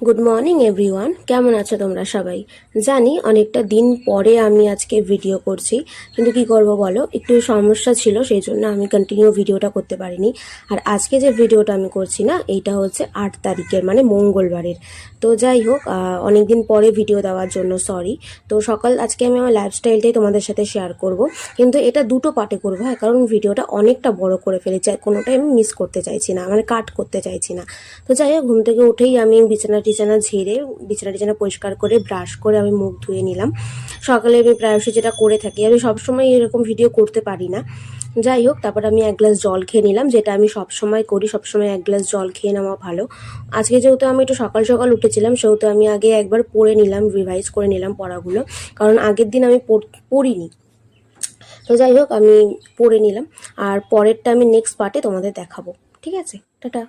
Good morning everyone, কেমন আছো তোমরা সবাই? জানি অনেকটা দিন পরে আমি আজকে ভিডিও করছি, কিন্তু কি করব বলো, একটু সমস্যা ছিল, সেই জন্য আমি কন্টিনিউ ভিডিওটা করতে পারিনি। আর আজকে যে ভিডিওটা আমি করছি না, এইটা হচ্ছে 8 তারিখের, মানে মঙ্গলবারের। তো যাই হোক, অনেক দিন পরে ভিডিও দেওয়ার জন্য সরি। তো আজকে আমি আমার লাইফস্টাইলটাই তোমাদের সাথে শেয়ার করব, কিন্তু এটা দুটো পার্টে করবো, হ্যাঁ, কারণ ভিডিওটা অনেকটা বড় করে ফেলেছি, কোনোটাই আমি মিস করতে চাইছি না, মানে কাট করতে চাইছি না। তো যাই হোক, ঘুম থেকে উঠেই আমি বিছানা ঝেড়ে বিছানা পরিষ্কার করে ব্রাশ করে আমি মুখ ধুয়ে নিলাম। সকালে আমি প্রায়শই যেটা করে থাকি, আমি সবসময় এরকম ভিডিও করতে পারি না। যাই হোক, তারপর আমি 1 গ্লাস জল খেয়ে নিলাম, যেটা আমি সবসময় করি, সবসময় 1 গ্লাস জল খেয়ে নেওয়া ভালো। আজকে যেহেতু আমি একটু সকাল সকাল উঠেছিলাম, সেহেতু আমি আগে একবার পড়ে নিলাম, রিভাইজ করে নিলাম পড়াগুলো, কারণ আগের দিন আমি পড়িনি। তো যাই হোক, আমি পড়ে নিলাম, আর পরেরটা আমি নেক্সট পার্টে তোমাদের দেখাবো। ঠিক আছে, টাটা।